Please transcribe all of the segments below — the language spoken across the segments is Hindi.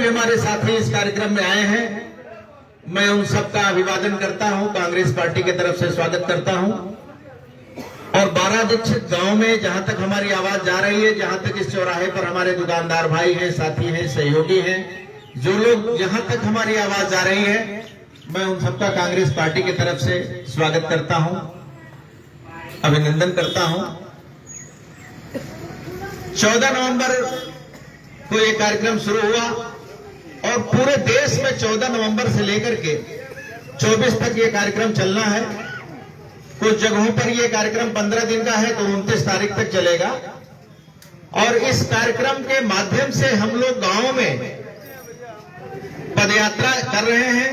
भी हमारे साथी इस कार्यक्रम में आए हैं, मैं उन सबका अभिवादन करता हूं, कांग्रेस पार्टी की तरफ से स्वागत करता हूं। और बारा दीक्षित गांव में जहां तक हमारी आवाज जा रही है, जहां तक इस चौराहे पर हमारे दुकानदार भाई हैं, साथी हैं, सहयोगी हैं, जो लोग जहां तक हमारी आवाज जा रही है, मैं उन सबका कांग्रेस पार्टी की तरफ से स्वागत करता हूं, अभिनंदन करता हूं। 14 नवंबर को ये कार्यक्रम शुरू हुआ और पूरे देश में 14 नवंबर से लेकर के 24 तक ये कार्यक्रम चलना है। कुछ जगहों पर ये कार्यक्रम 15 दिन का है, तो 29 तारीख तक चलेगा। और इस कार्यक्रम के माध्यम से हम लोग गांव में पदयात्रा कर रहे हैं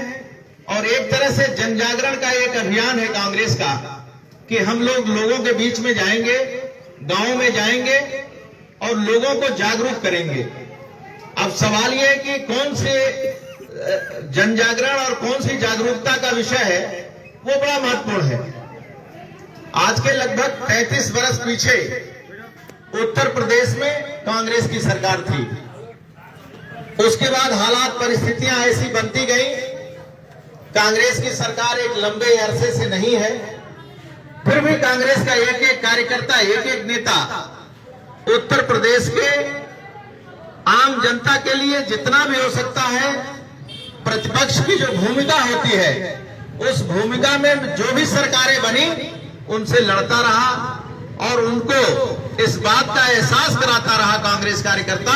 और एक तरह से जन जागरण का एक अभियान है कांग्रेस का, कि हम लोगों के बीच में जाएंगे, गांव में जाएंगे और लोगों को जागरूक करेंगे। अब सवाल यह है कि कौन से जन जागरण और कौन सी जागरूकता का विषय है, वो बड़ा महत्वपूर्ण है। आज के लगभग 33 वर्ष पीछे उत्तर प्रदेश में कांग्रेस की सरकार थी। उसके बाद हालात परिस्थितियां ऐसी बनती गई, कांग्रेस की सरकार एक लंबे अरसे से नहीं है, फिर भी कांग्रेस का एक एक कार्यकर्ता, एक एक नेता उत्तर प्रदेश के आम जनता के लिए जितना भी हो सकता है, प्रतिपक्ष की जो भूमिका होती है, उस भूमिका में जो भी सरकारें बनी उनसे लड़ता रहा और उनको इस बात का एहसास कराता रहा कांग्रेस कार्यकर्ता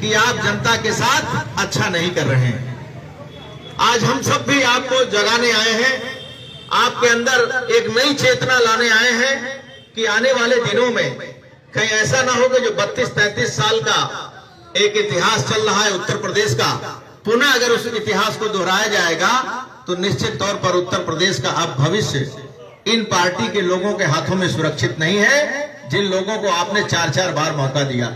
कि आप जनता के साथ अच्छा नहीं कर रहे हैं। आज हम सब भी आपको जगाने आए हैं, आपके अंदर एक नई चेतना लाने आए हैं कि आने वाले दिनों में कहीं ऐसा ना हो कि जो 32-33 साल का एक इतिहास चल रहा है उत्तर प्रदेश का, पुनः अगर उस इतिहास को दोहराया जाएगा तो निश्चित तौर पर उत्तर प्रदेश का अब भविष्य इन पार्टी के लोगों के हाथों में सुरक्षित नहीं है, जिन लोगों को आपने 4-4 बार मौका दिया।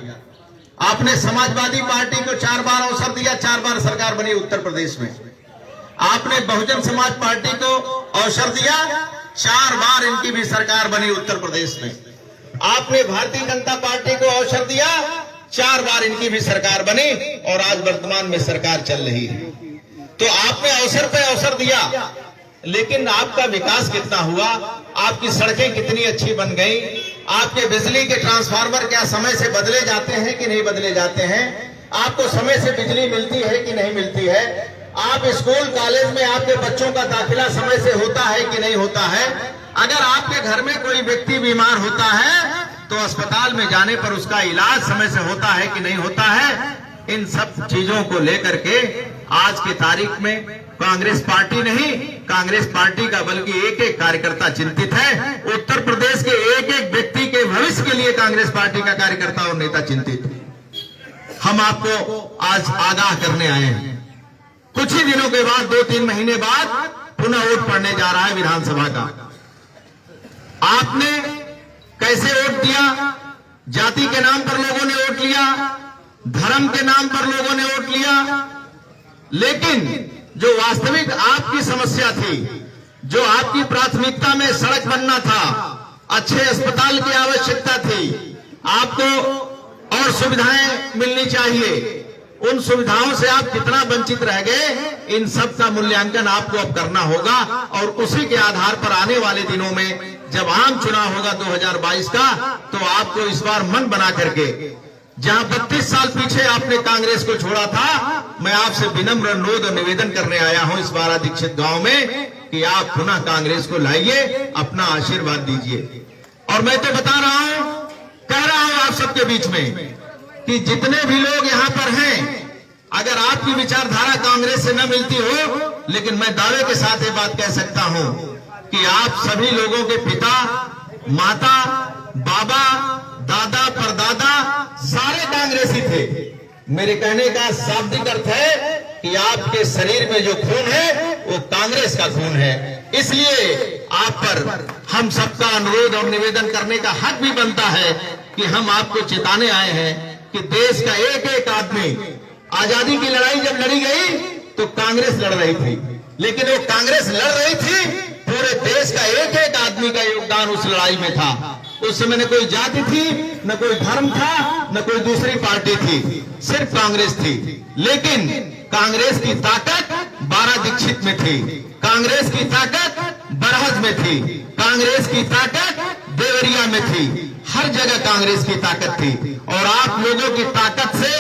आपने समाजवादी पार्टी को 4 बार अवसर दिया, 4 बार सरकार बनी उत्तर प्रदेश में। आपने बहुजन समाज पार्टी को अवसर दिया, 4 बार इनकी भी सरकार बनी उत्तर प्रदेश में। आपने भारतीय जनता पार्टी को अवसर दिया, 4 बार इनकी भी सरकार बनी और आज वर्तमान में सरकार चल रही है। तो आपने अवसर पे अवसर दिया, लेकिन आपका विकास कितना हुआ, आपकी सड़कें कितनी अच्छी बन गई, आपके बिजली के ट्रांसफार्मर क्या समय से बदले जाते हैं कि नहीं बदले जाते हैं, आपको समय से बिजली मिलती है कि नहीं मिलती है, आप स्कूल कॉलेज में आपके बच्चों का दाखिला समय से होता है कि नहीं होता है, अगर आपके घर में कोई व्यक्ति बीमार होता है तो अस्पताल में जाने पर उसका इलाज समय से होता है कि नहीं होता है। इन सब चीजों को लेकर के आज की तारीख में कांग्रेस पार्टी नहीं, कांग्रेस पार्टी का बल्कि एक एक कार्यकर्ता चिंतित है। उत्तर प्रदेश के एक एक व्यक्ति के भविष्य के लिए कांग्रेस पार्टी का कार्यकर्ता और नेता चिंतित है। हम आपको आज आगाह करने आए हैं। कुछ ही दिनों के बाद, 2-3 महीने बाद पुनः वोट पड़ने जा रहा है विधानसभा का। आपने कैसे वोट दिया? जाति के नाम पर लोगों ने वोट लिया, धर्म के नाम पर लोगों ने वोट लिया, लेकिन जो वास्तविक आपकी समस्या थी, जो आपकी प्राथमिकता में सड़क बनना था, अच्छे अस्पताल की आवश्यकता थी, आपको और सुविधाएं मिलनी चाहिए, उन सुविधाओं से आप कितना वंचित रह गए, इन सब का मूल्यांकन आपको अब करना होगा। और उसी के आधार पर आने वाले दिनों में जब आम चुनाव होगा 2022 का, तो आपको इस बार मन बना करके, जहां 32 साल पीछे आपने कांग्रेस को छोड़ा था, मैं आपसे विनम्र अनुरोध और निवेदन करने आया हूं इस बारा दीक्षित गांव में कि आप पुनः कांग्रेस को लाइए, अपना आशीर्वाद दीजिए। और मैं तो बता रहा हूं, कह रहा हूं आप सबके बीच में कि जितने भी लोग यहां पर हैं, अगर आपकी विचारधारा कांग्रेस से न मिलती हो, लेकिन मैं दावे के साथ ये बात कह सकता हूं कि आप सभी लोगों के पिता, माता, बाबा, दादा, परदादा सारे कांग्रेसी थे। मेरे कहने का शाब्दिक अर्थ है कि आपके शरीर में जो खून है वो कांग्रेस का खून है। इसलिए आप पर हम सबका अनुरोध और निवेदन करने का हक भी बनता है कि हम आपको चेताने आए हैं कि देश का एक एक आदमी, आजादी की लड़ाई जब लड़ी गई तो कांग्रेस लड़ रही थी, लेकिन वो कांग्रेस लड़ रही थी, पूरे देश का एक एक आदमी का योगदान उस लड़ाई में था। उस समय न कोई जाति थी, न कोई धर्म था, न कोई दूसरी पार्टी थी, सिर्फ कांग्रेस थी। लेकिन कांग्रेस की ताकत बारा दीक्षित में थी, कांग्रेस की ताकत बरहज में थी, कांग्रेस की ताकत देवरिया में थी, हर जगह कांग्रेस की ताकत थी। और आप लोगों की ताकत से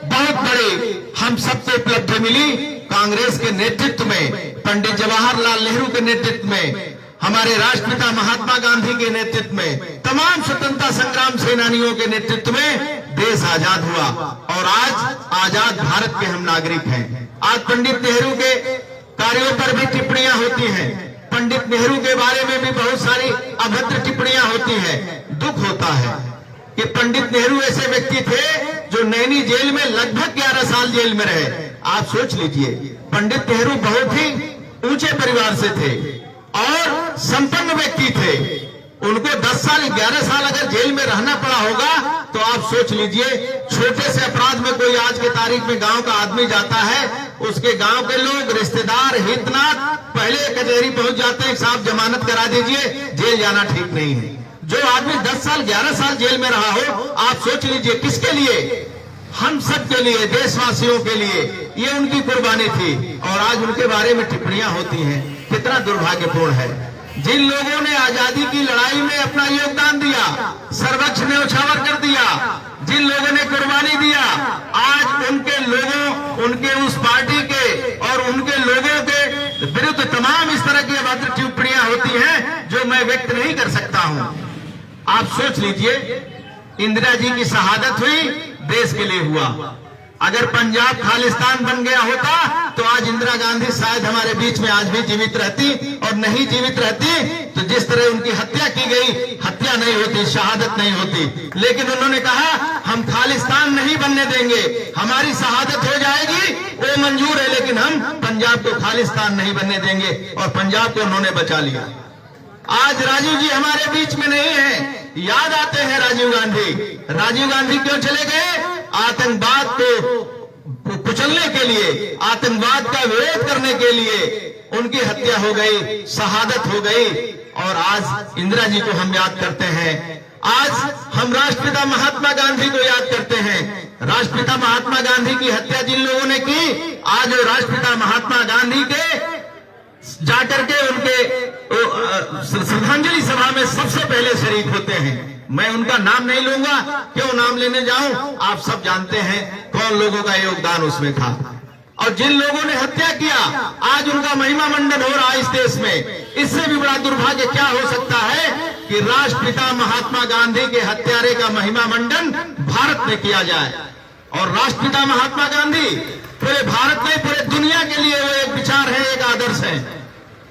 बहुत बड़ी हम सबको उपलब्धि मिली कांग्रेस के नेतृत्व में, पंडित जवाहरलाल नेहरू के नेतृत्व में, हमारे राष्ट्रपिता महात्मा गांधी के नेतृत्व में, तमाम स्वतंत्रता संग्राम सेनानियों के नेतृत्व में देश आजाद हुआ और आज आजाद भारत के हम नागरिक हैं। आज पंडित नेहरू के कार्यों पर भी टिप्पणियां होती हैं, पंडित नेहरू के बारे में भी बहुत सारी अभद्र टिप्पणियां होती हैं। दुख होता है कि पंडित नेहरू ऐसे व्यक्ति थे जो नैनी जेल में लगभग 11 साल जेल में रहे। आप सोच लीजिए, पंडित नेहरू बहुत ही ऊंचे परिवार से थे और संपन्न व्यक्ति थे। उनको 10 साल 11 साल अगर जेल में रहना पड़ा होगा तो आप सोच लीजिए, छोटे से अपराध में कोई आज के तारीख में गांव का आदमी जाता है, उसके गांव के लोग, रिश्तेदार, हितनात पहले कचहरी पहुंच जाते हैं, साहब जमानत करा दीजिए, जेल जाना ठीक नहीं है। जो आदमी 10 साल 11 साल जेल में रहा हो, आप सोच लीजिए किसके लिए? हम सब के लिए, देशवासियों के लिए ये उनकी कुर्बानी थी। और आज उनके बारे में टिप्पणियां होती हैं, कितना दुर्भाग्यपूर्ण है। जिन लोगों ने आजादी की लड़ाई में अपना योगदान दिया, सर्वोच्च न्यौछावर कर दिया, जिन लोगों ने कुर्बानी दिया, आज उनके लोगों, उनके उस पार्टी के और उनके लोगों के विरुद्ध तमाम इस तरह की अभद्र टिप्पणियां होती हैं जो मैं व्यक्त नहीं कर सकता हूं। आप सोच लीजिए, इंदिरा जी की शहादत हुई, देश के लिए हुआ। अगर पंजाब खालिस्तान बन गया होता तो आज इंदिरा गांधी शायद हमारे बीच में आज भी जीवित रहती, और नहीं जीवित रहती तो जिस तरह उनकी हत्या की गई, हत्या नहीं होती, शहादत नहीं होती। लेकिन उन्होंने कहा हम खालिस्तान नहीं बनने देंगे, हमारी शहादत हो जाएगी वो मंजूर है, लेकिन हम पंजाब को खालिस्तान नहीं बनने देंगे, और पंजाब को उन्होंने बचा लिया। आज राजीव जी हमारे बीच में नहीं है। याद आते हैं राजीव गांधी। राजीव गांधी क्यों चले गए? आतंकवाद को कुचलने के लिए, आतंकवाद का विरोध करने के लिए उनकी हत्या हो गई, शहादत हो गई। और आज इंदिरा जी को हम याद करते हैं, आज हम राष्ट्रपिता महात्मा गांधी को याद करते हैं। राष्ट्रपिता महात्मा गांधी की हत्या जिन लोगों ने की, आज वो राष्ट्रपिता महात्मा गांधी के जाकर के उनके श्रद्धांजलि सभा में सबसे पहले शरीक होते हैं। मैं उनका नाम नहीं लूंगा, क्यों नाम लेने जाऊं, आप सब जानते हैं कौन लोगों का योगदान उसमें था। और जिन लोगों ने हत्या किया, आज उनका महिमा मंडन हो रहा है इस देश में। इससे भी बड़ा दुर्भाग्य क्या हो सकता है कि राष्ट्रपिता महात्मा गांधी के हत्यारे का महिमा मंडन भारत में किया जाए। और राष्ट्रपिता महात्मा गांधी पूरे भारत में, पूरे दुनिया के लिए वो एक विचार है, एक आदर्श है।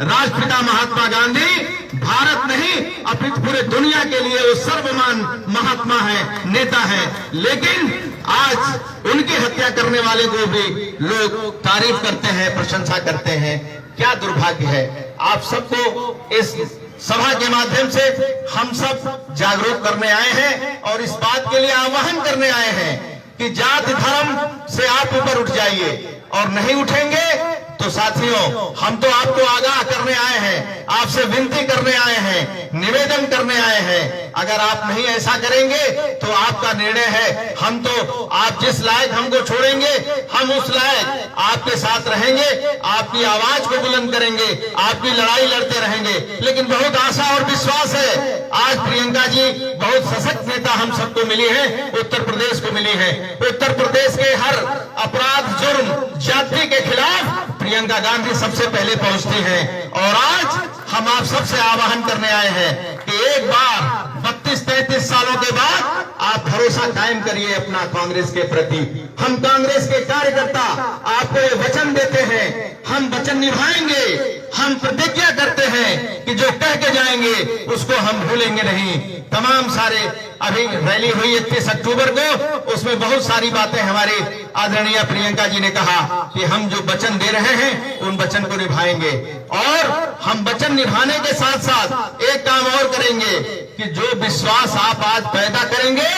राष्ट्रपिता महात्मा गांधी भारत नहीं अपितु पूरे दुनिया के लिए वो सर्वमान महात्मा है, नेता है। लेकिन आज उनकी हत्या करने वाले को भी लोग तारीफ करते हैं, प्रशंसा करते हैं। क्या दुर्भाग्य है। आप सबको इस सभा के माध्यम से हम सब जागरूक करने आए हैं और इस बात के लिए आह्वान करने आए हैं कि जाति धर्म से आप ऊपर उठ जाइए, और नहीं उठेंगे तो साथियों हम तो आपको आगाह करने आए हैं, आपसे विनती करने आए हैं, निवेदन करने आए हैं। अगर आप नहीं ऐसा करेंगे तो आपका निर्णय है। हम तो आप जिस लायक हमको छोड़ेंगे, हम उस लायक आपके साथ रहेंगे, आपकी आवाज को बुलंद करेंगे, आपकी लड़ाई लड़ते रहेंगे। लेकिन बहुत आशा और विश्वास है, आज प्रियंका जी बहुत सशक्त नेता हम सबको मिली है, उत्तर प्रदेश को मिली है। उत्तर प्रदेश के हर अपराध, जुर्म, जाति के खिलाफ प्रियंका गांधी सबसे पहले पहुंचती हैं। और आज हम आप सबसे आह्वान करने आए हैं कि एक बार 32-33 सालों के बाद आप भरोसा कायम करिए अपना कांग्रेस के प्रति। हम कांग्रेस के कार्यकर्ता आपको ये वचन देते हैं, हम वचन निभाएंगे। हम प्रतिज्ञा करते हैं कि जो कह के जाएंगे उसको हम भूलेंगे नहीं। तमाम सारे अभी रैली हुई 31 अक्टूबर को, उसमें बहुत सारी बातें हमारी आदरणीय प्रियंका जी ने कहा कि हम जो वचन दे रहे हैं उन वचन को निभाएंगे। और हम वचन निभाने के साथ साथ एक काम और करेंगे कि जो विश्वास आप आज पैदा करेंगे,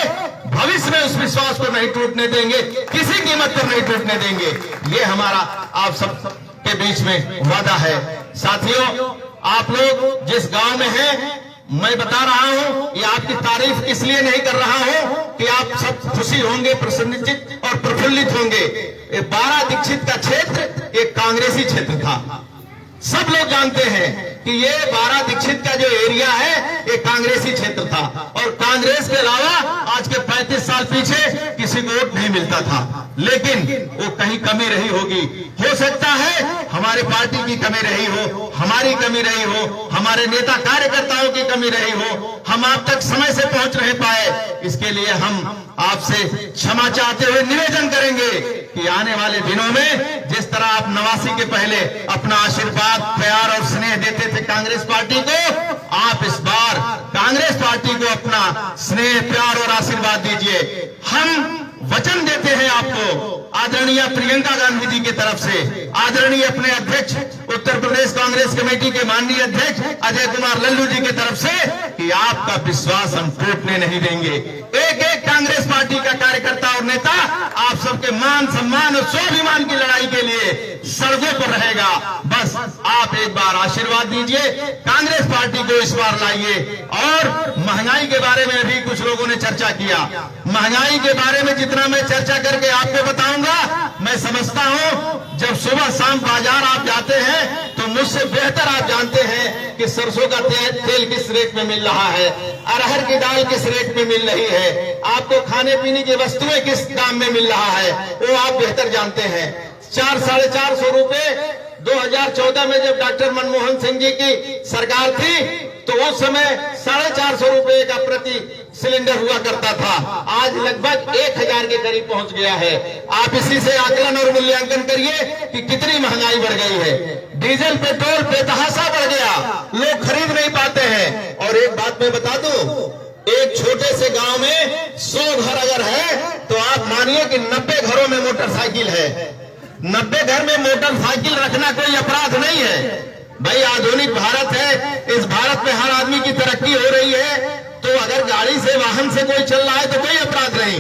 भविष्य में उस विश्वास को नहीं टूटने देंगे, किसी कीमत पर नहीं टूटने देंगे। ये हमारा आप सब के बीच में वादा है। साथियों, आप लोग जिस गांव में हैं, मैं बता रहा हूं, ये आपकी तारीफ इसलिए नहीं कर रहा हूं कि आप सब खुशी होंगे, प्रसन्नचित और प्रफुल्लित होंगे। ये बारा दीक्षित का क्षेत्र एक कांग्रेसी क्षेत्र था। सब लोग जानते हैं कि ये बारा दीक्षित का जो एरिया है ये कांग्रेसी क्षेत्र था और कांग्रेस के अलावा आज के 35 साल पीछे किसी को वोट नहीं मिलता था। लेकिन वो कहीं कमी रही होगी, हो सकता है हमारे पार्टी की कमी रही हो, हमारी कमी रही हो, हमारे नेता कार्यकर्ताओं की कमी रही हो, हम आप तक समय से पहुंच नहीं पाए। इसके लिए हम आपसे क्षमा चाहते हुए निवेदन करेंगे कि आने वाले दिनों में जिस तरह आप 89 के पहले अपना आशीर्वाद, प्यार और स्नेह देते थे कांग्रेस पार्टी को, आप इस बार कांग्रेस पार्टी को अपना स्नेह, प्यार और आशीर्वाद दीजिए। हम वचन देते हैं आपको आदरणीय प्रियंका गांधी जी की तरफ से, आदरणीय अपने अध्यक्ष उत्तर प्रदेश कांग्रेस कमेटी के माननीय अध्यक्ष अजय कुमार लल्लू जी की तरफ से कि आपका विश्वास हम टूटने नहीं देंगे। एक एक कांग्रेस पार्टी का कार्यकर्ता और नेता आप सबके मान, सम्मान और स्वाभिमान की लड़ाई के लिए सड़कों पर रहेगा। बस आप एक बार आशीर्वाद दीजिए, कांग्रेस पार्टी को इस बार लाइए। और महंगाई के बारे में भी कुछ लोगों ने चर्चा किया। महंगाई के बारे में जितना मैं चर्चा करके आपको बताऊंगा, मैं समझता हूं जब सुबह शाम बाजार आप जाते हैं तो मुझसे बेहतर आप जानते हैं कि सरसों का तेल किस रेट में मिल रहा है, अरहर की दाल किस रेट में मिल रही है, आपको खाने पीने की वस्तुएं किस दाम में मिल रहा है, वो आप बेहतर जानते हैं। 400-450 रुपए 2014 में जब डॉक्टर मनमोहन सिंह जी की सरकार थी तो उस समय 450 रुपए का प्रति सिलेंडर हुआ करता था, आज लगभग 1000 के करीब पहुंच गया है। आप इसी से आकलन और मूल्यांकन करिए कि कितनी महंगाई बढ़ गई है। डीजल पेट्रोल बेतहाशा बढ़ गया, लोग खरीद नहीं पाते हैं। और एक बात मैं बता दूं, एक छोटे से गांव में 100 घर अगर है तो आप मानिए कि 90 घरों में मोटरसाइकिल है। 90 घर में मोटरसाइकिल रखना कोई अपराध नहीं है भाई। आधुनिक भारत है, इस भारत में हर आदमी की तरक्की हो रही है, तो अगर गाड़ी से, वाहन से कोई चल रहा है तो कोई अपराध नहीं।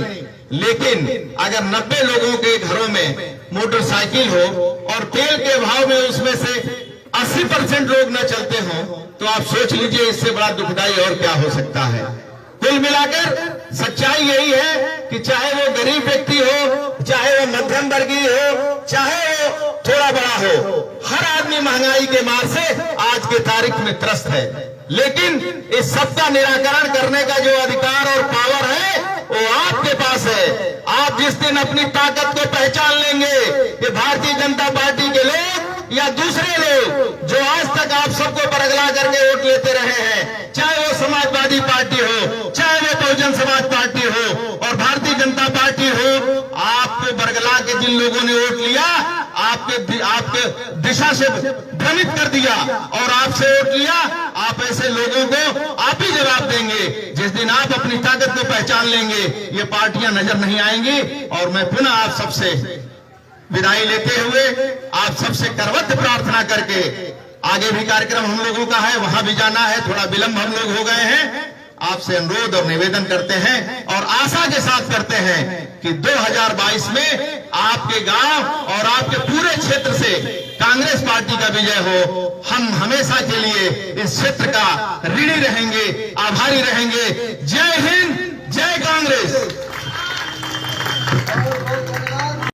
लेकिन अगर 90 लोगों के घरों में मोटरसाइकिल हो और तेल के भाव में उसमें से 80% लोग न चलते हों तो आप सोच लीजिए इससे बड़ा दुखदाई और क्या हो सकता है। कुल मिलाकर सच्चाई यही है कि चाहे वो गरीब व्यक्ति हो, चाहे वो मध्यम वर्गीय हो, चाहे वो थोड़ा बड़ा हो, हर आदमी महंगाई के मार से आज के तारीख में त्रस्त है। लेकिन इस सबका निराकरण करने का जो अधिकार और पावर है वो आपके पास है। आप जिस दिन अपनी ताकत को पहचान लेंगे कि भारतीय जनता पार्टी के लोग या दूसरे लोग जो आज तक आप सबको बरगला करके वोट लेते रहे हैं, चाहे वो समाजवादी पार्टी हो, चाहे वो बहुजन समाज पार्टी हो और भारतीय जनता पार्टी हो, आपको बरगला के जिन लोगों ने वोट लिया, आपके दिशा से भ्रमित कर दिया और आपसे वोट लिया, आप ऐसे लोगों को आप ही जवाब देंगे। जिस दिन आप अपनी ताकत को पहचान लेंगे ये पार्टियां नजर नहीं आएंगी। और मैं पुनः आप सबसे विदाई लेते हुए आप सबसे करवत प्रार्थना करके, आगे भी कार्यक्रम हम लोगों का है, वहां भी जाना है, थोड़ा विलंब हम लोग हो गए हैं, आपसे अनुरोध और निवेदन करते हैं और आशा के साथ करते हैं कि 2022 में आपके गांव और आपके पूरे क्षेत्र से कांग्रेस पार्टी का विजय हो। हम हमेशा के लिए इस क्षेत्र का ऋणी रहेंगे, आभारी रहेंगे। जय हिंद, जय कांग्रेस।